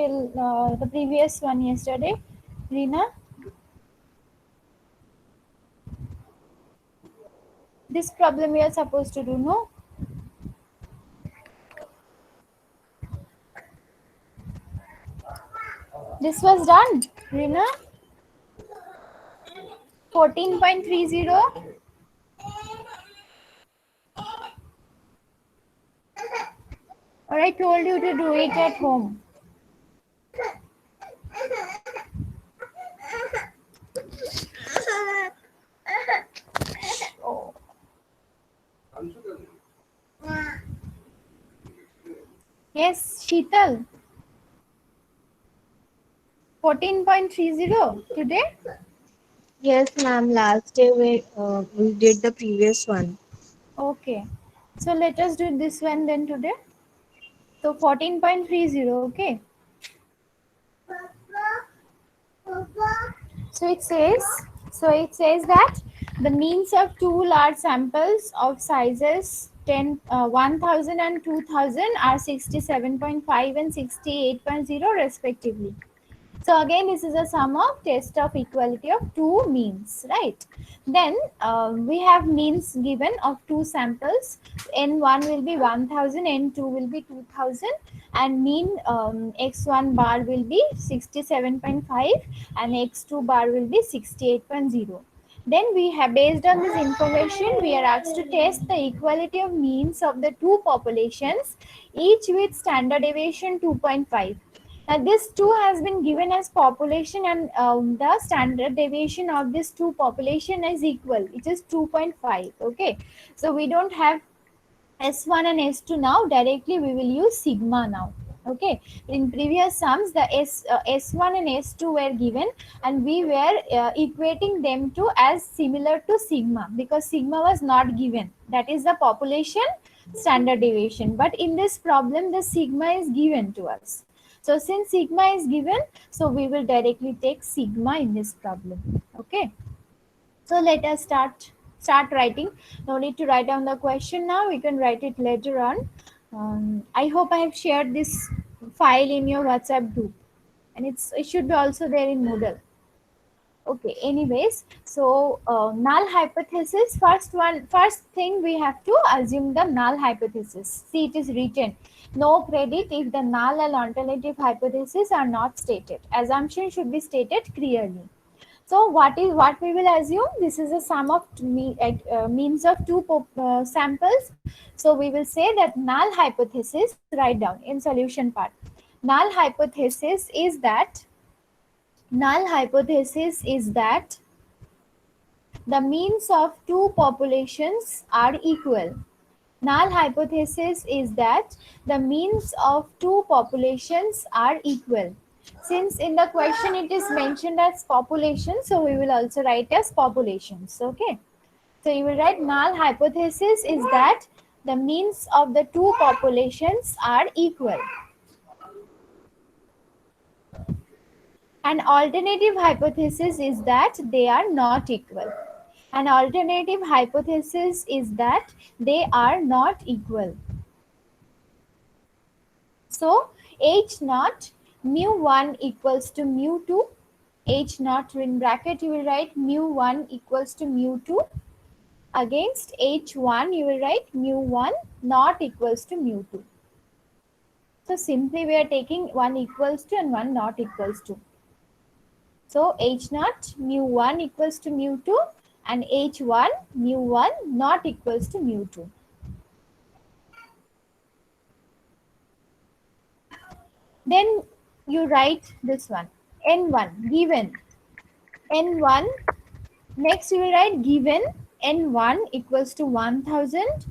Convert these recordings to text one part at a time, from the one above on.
till the previous one yesterday, Rina? This problem we are supposed to do, no? This was done, Rina? 14.30? Or I told you to do it at home. Oh. Yes, Sheetal. 14.30 today? Yes, ma'am. Last day we did the previous one. Okay. So let us do this one then today. So 14.30, okay? So it says that the means of two large samples of sizes 1000 and 2000 are 67.5 and 68.0 respectively. So again, this is a sum of test of equality of two means, right? Then we have means given of two samples. N1 will be 1000, N2 will be 2000, and mean x1 bar will be 67.5 and x2 bar will be 68.0. Then we have, based on this information, we are asked to test the equality of means of the two populations, each with standard deviation 2.5. Now this 2 has been given as population, and the standard deviation of this two population is equal, which is 2.5. Okay, so we don't have S1 and S2 now. Directly we will use sigma now. Okay, in previous sums the S1 and S2 were given, and we were equating them to as similar to sigma, because sigma was not given, that is the population standard deviation. But in this problem the sigma is given to us. So since sigma is given, so we will directly take sigma in this problem. Okay, so let us start writing. No need to write down the question now, we can write it later on. I hope I have shared this file in your WhatsApp group, and it should be also there in Moodle. Okay, anyways, so null hypothesis, first thing we have to assume the null hypothesis. See, it is written, no credit if the null and alternative hypothesis are not stated. Assumption should be stated clearly. So what we will assume? This is a sum of means of two samples. So we will say that null hypothesis, write down in solution part. Null hypothesis is that null hypothesis is that the means of two populations are equal. Null hypothesis is that the means of two populations are equal. Since in the question it is mentioned as population, so we will also write as populations. Okay. So you will write null hypothesis is that the means of the two populations are equal. An alternative hypothesis is that they are not equal. An alternative hypothesis is that they are not equal. So H naught mu1 equals to mu2. H naught in bracket you will write mu1 equals to mu2, against H1 you will write mu1 not equals to mu2. So simply we are taking 1 equals to and 1 not equals to. So H naught mu1 equals to mu2 and H1 mu1 not equals to mu2. Then you write this one, N1 given. N1, next you will write given N1 equals to 1000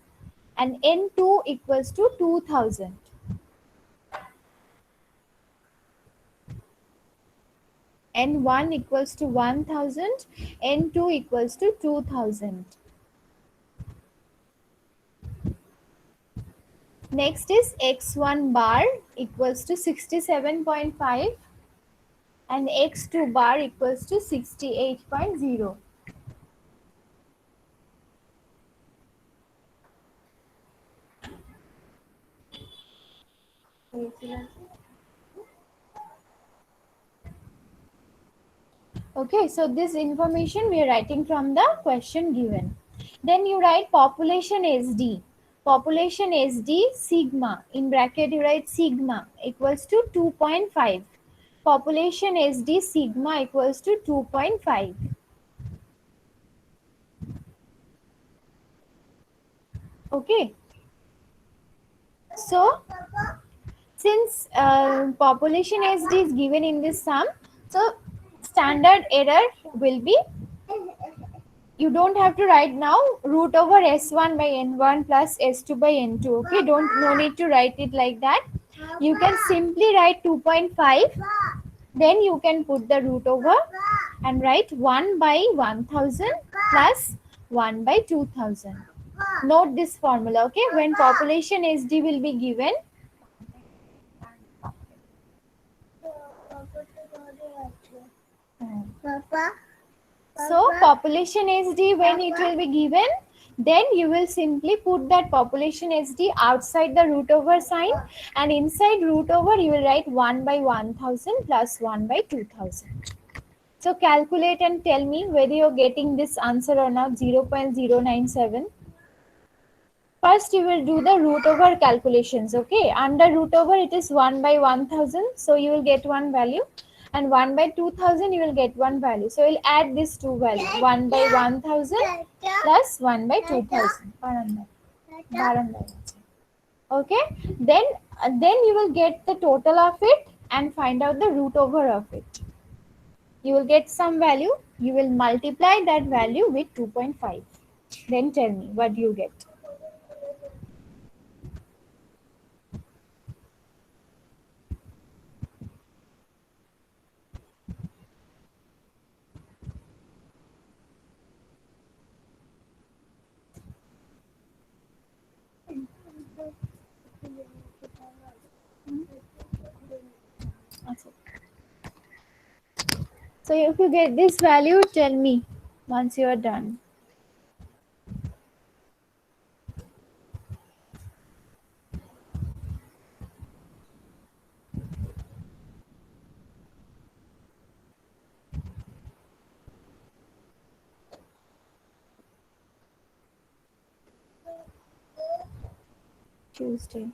and N2 equals to 2000. N1 equals to 1000, N2 equals to 2000. Next is X1 bar equals to 67.5 and X2 bar equals to 68.0. Okay, so this information we are writing from the question given. Then you write population SD. Population SD sigma, in bracket you write sigma equals to 2.5. Population SD sigma equals to 2.5. Okay, so since population SD is given in this sum, so standard error will be, you don't have to write now, root over s1 by n1 plus s2 by n2. Okay, don't, no need to write it like that. You can simply write 2.5, then you can put the root over and write 1 by 1000 plus 1 by 2000. Note this formula. Okay, when population SD will be given, so population SD when it will be given, then you will simply put that population SD outside the root over sign, and inside root over you will write 1 by 1000 plus 1 by 2000. So calculate and tell me whether you're getting this answer or not. 0.097. First you will do the root over calculations. Okay, under root over it is 1 by 1000, so you will get one value, and 1 by 2000 you will get one value. So you'll add these two values, 1 by 1000 plus 1 by 2000. Okay, then you will get the total of it and find out the root over of it. You will get some value, you will multiply that value with 2.5. Then tell me what you get. So if you get this value, tell me once you are done. Tuesday.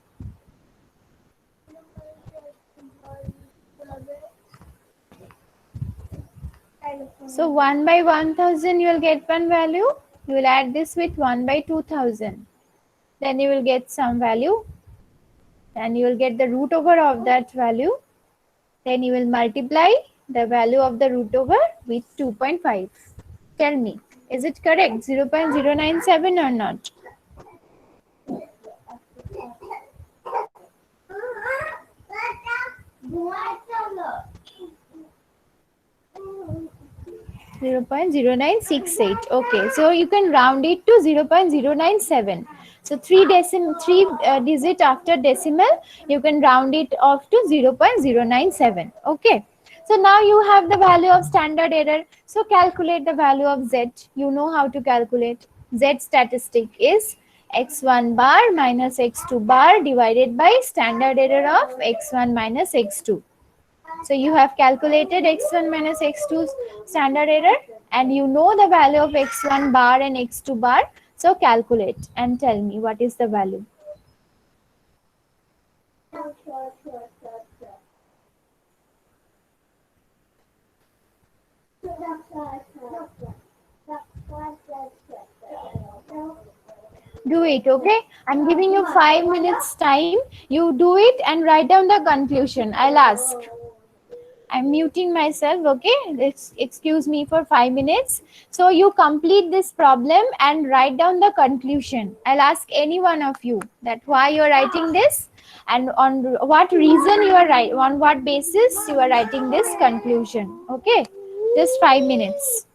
So 1 by 1000 you will get one value. You will add this with 1 by 2000. Then you will get some value. And you will get the root over of that value. Then you will multiply the value of the root over with 2.5. Tell me, is it correct? 0.097 or not? 0.0968. Okay, so you can round it to 0.097. So three digit after decimal, you can round it off to 0.097. Okay. So now you have the value of standard error. So calculate the value of Z. You know how to calculate. Z statistic is x1 bar minus x2 bar divided by standard error of x1 minus x2. So you have calculated x1 minus x2 standard error, and you know the value of x1 bar and x2 bar. So calculate and tell me what is the value. Do it, okay? I'm giving you 5 minutes time. You do it and write down the conclusion. I'll ask. I'm muting myself, okay? Excuse me for 5 minutes. So you complete this problem and write down the conclusion. I'll ask any one of you that why you're writing this and on what reason you are writing, on what basis you are writing this conclusion. Okay? Just 5 minutes.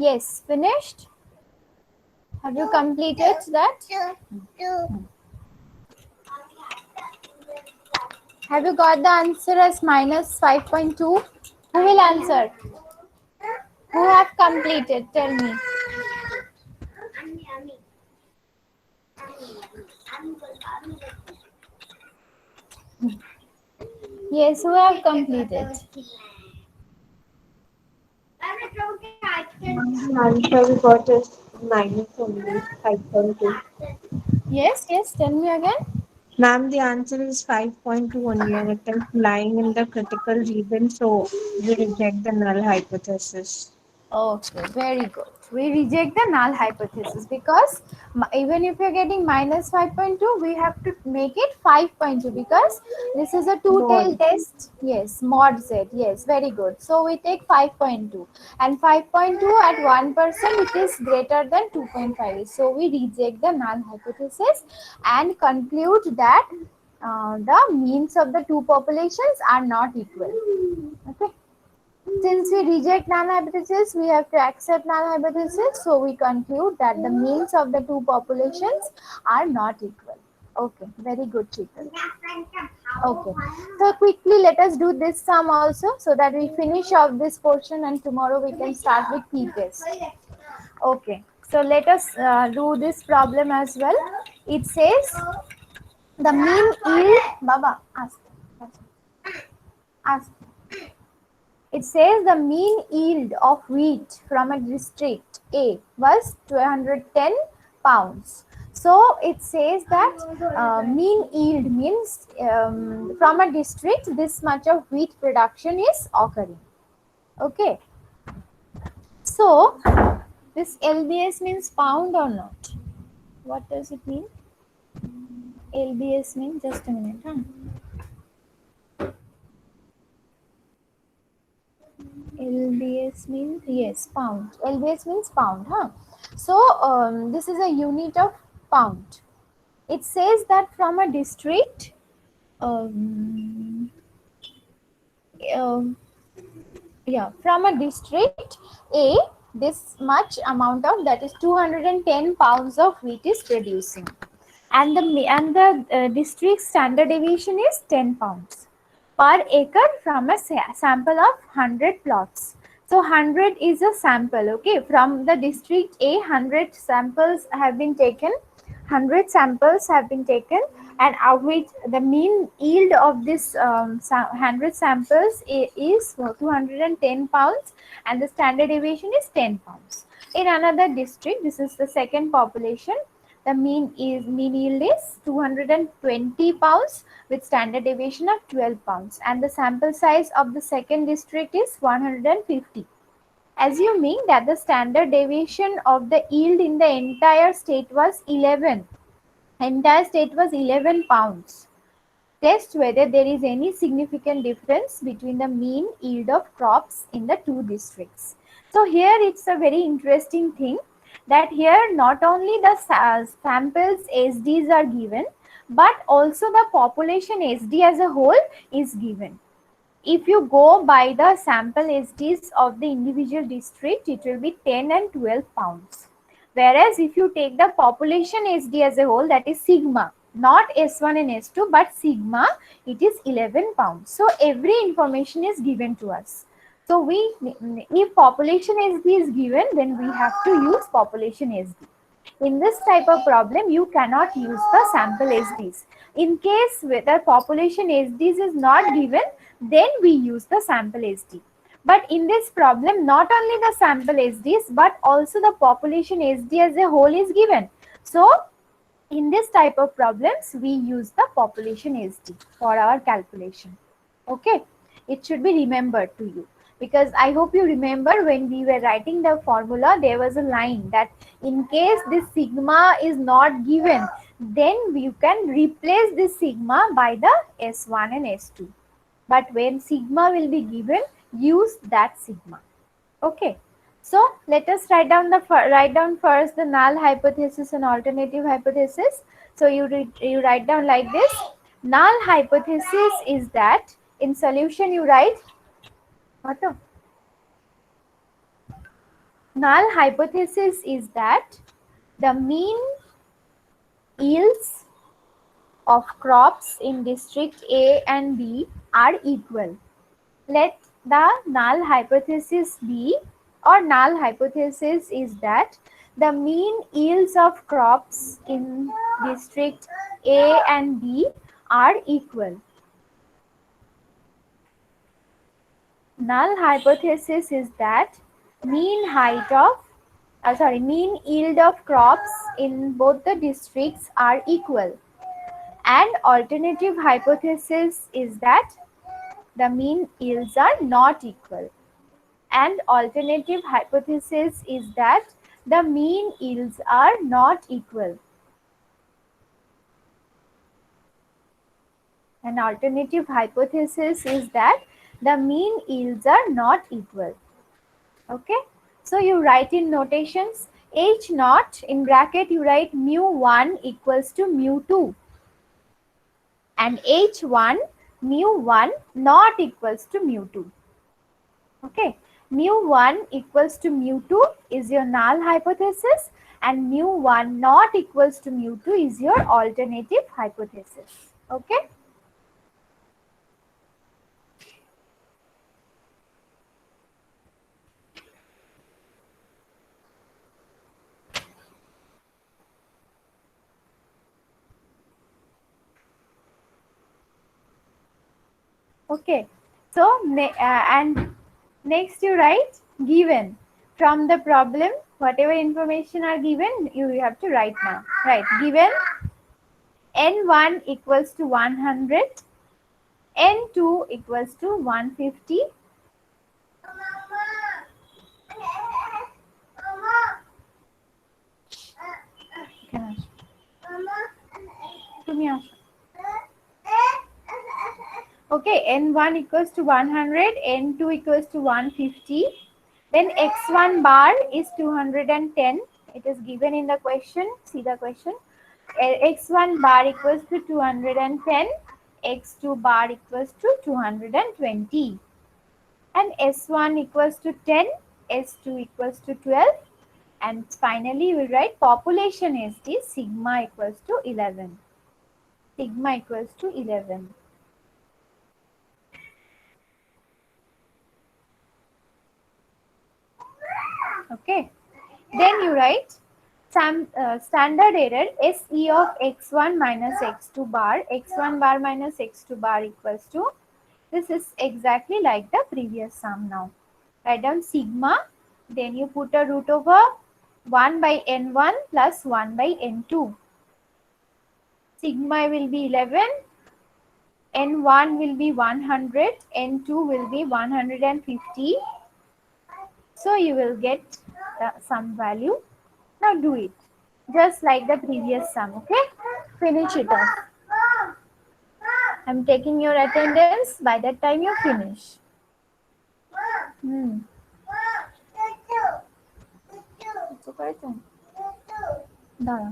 Yes, finished. Have you completed that? Have you got the answer as minus 5.2? Who will answer? Who have completed? Tell me. Yes, who have completed? The answer we got is minus only 5.2. Yes, tell me again. Ma'am, the answer is 5.2 only, and it is lying in the critical region, so we reject the null hypothesis. Okay, very good. We reject the null hypothesis because even if you're getting minus 5.2, we have to make it 5.2 because this is a two-tailed Mod. test. Yes, mod z. Yes, very good. So we take 5.2 and 5.2 at 1% it is greater than 2.5. So we reject the null hypothesis and conclude that the means of the two populations are not equal. Okay. Since we reject null hypothesis, we have to accept null hypothesis. So we conclude that the means of the two populations are not equal. Okay, very good, Chetan. Okay, so quickly let us do this sum also so that we finish off this portion and tomorrow we can start with T test. Okay, so let us do this problem as well. It says the mean yield, Baba, ask. It says the mean yield of wheat from a district A was 210 pounds. So it says that mean yield means from a district this much of wheat production is occurring. Okay. So this LBS means pound or not? What does it mean? LBS means just a minute. Huh? LBS means yes, pound. LBS means pound, huh? So this is a unit of pound. It says that from a district, um, um, yeah, from a district A, this much amount of that is 210 pounds of wheat is producing, and the district standard deviation is 10 pounds per acre from a sample of 100 plots. So 100 is a sample, okay? From the district A, 100 samples have been taken. 100 samples have been taken, and out which the mean yield of this 100 samples is 210 pounds, and the standard deviation is 10 pounds. In another district, this is the second population, the mean yield is 220 pounds with standard deviation of 12 pounds, and the sample size of the second district is 150. Assuming that the standard deviation of the yield in the entire state was 11 pounds. Test whether there is any significant difference between the mean yield of crops in the two districts. So here it's a very interesting thing that here not only the samples SDs are given, but also the population SD as a whole is given. If you go by the sample SDs of the individual district, it will be 10 and 12 pounds. Whereas if you take the population SD as a whole, that is sigma, not S1 and S2, but sigma, it is 11 pounds. So every information is given to us. So if population SD is given, then we have to use population SD. In this type of problem, you cannot use the sample SDs. In case whether population SDs is not given, then we use the sample SD. But in this problem, not only the sample SDs, but also the population SD as a whole is given. So, in this type of problems, we use the population SD for our calculation. Okay, it should be remembered to you, because I hope you remember when we were writing the formula, there was a line that in case this sigma is not given, then we can replace this sigma by the S1 and S2. But when sigma will be given, use that sigma. Okay. So let us write down first the null hypothesis and alternative hypothesis. So you write down like this. Null hypothesis is that in solution you write what? Null hypothesis is that the mean yields of crops in district A and B are equal. Let the null hypothesis be, or null hypothesis is that the mean yields of crops in district A and B are equal. Null hypothesis is that mean height of mean yield of crops in both the districts are equal. And alternative hypothesis is that the mean yields are not equal. And alternative hypothesis is that the mean yields are not equal. An alternative hypothesis is that the mean yields are not equal. Okay, so you write in notations H naught, in bracket you write mu1 equals to mu2, and H1 mu1 not equals to mu2. Okay, mu1 equals to mu2 is your null hypothesis, and mu1 not equals to mu2 is your alternative hypothesis. Okay. Okay, so and next you write given from the problem, whatever information are given you have to write now. Right, given n1 equals to 100, n2 equals to 150, তুমি আসো। Okay, n1 equals to 100, n2 equals to 150. Then x1 bar is 210. It is given in the question. See the question. X1 bar equals to 210. X2 bar equals to 220. And S1 equals to 10. S2 equals to 12. And finally, we write population is the sigma equals to 11. Sigma equals to 11. Okay. Then you write some standard error SE of x1 minus x2 bar, x1 bar minus x2 bar equals to, this is exactly like the previous sum now. Write down sigma, then you put a root over 1 by n1 plus 1 by n2. Sigma will be 11, n1 will be 100, n2 will be 150. So you will get some value. Now do it. Just like the previous sum, okay? Finish it off. I'm taking your attendance. By that time you finish. দাঁড়া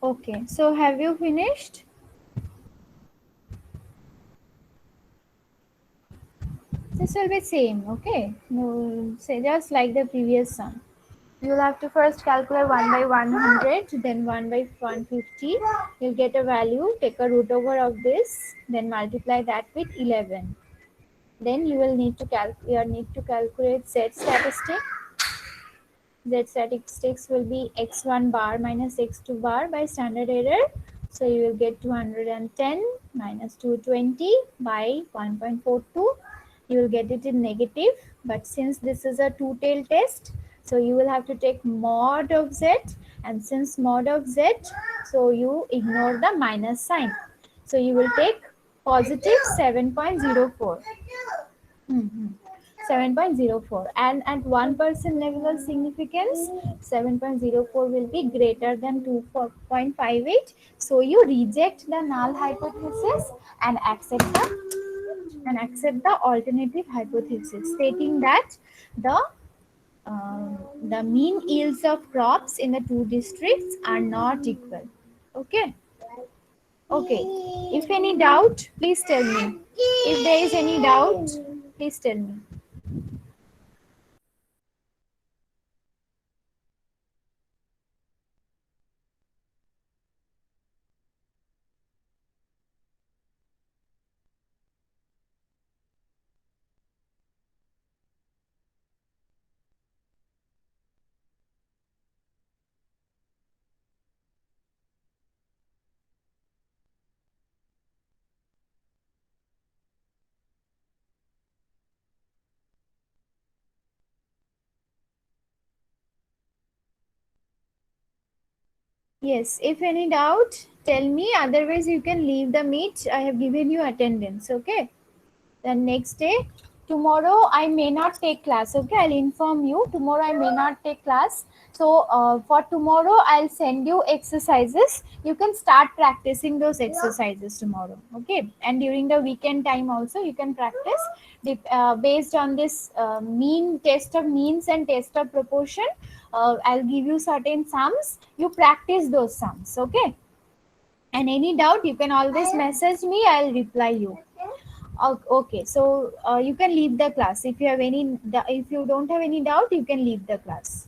Okay, so have you finished? This will be same, okay? No, say just like the previous sum. You'll have to first calculate 1 by 100, then 1 by 150. You'll get a value, take a root over of this, then multiply that with 11. Then you will need to calculate Z statistic. Z statistics will be x1 bar minus x2 bar by standard error. So you will get 210 minus 220 by 1.42. You will get it in negative, but since this is a two-tailed test, so you will have to take mod of z, and since mod of z, so you ignore the minus sign. So you will take positive 7.04. 7.04, and at 1% level of significance 7.04 will be greater than 2.58. So you reject the null hypothesis and accept the alternative hypothesis stating that the the mean yields of crops in the two districts are not equal. Okay. Okay. If any doubt, please tell me. If there is any doubt, please tell me. Yes, if any doubt, tell me. Otherwise, you can leave the meet. I have given you attendance. Okay. Then next day, tomorrow I may not take class. Okay, I'll inform you. Tomorrow I may not take class. So for tomorrow, I'll send you exercises. You can start practicing those exercises tomorrow. Okay, and during the weekend time also you can practice based on this mean test of means and test of proportion. I'll give you certain sums. You practice those sums. Okay. And any doubt, you can always message me. I'll reply you. Okay, so you can leave the class if you have any. If you don't have any doubt, you can leave the class.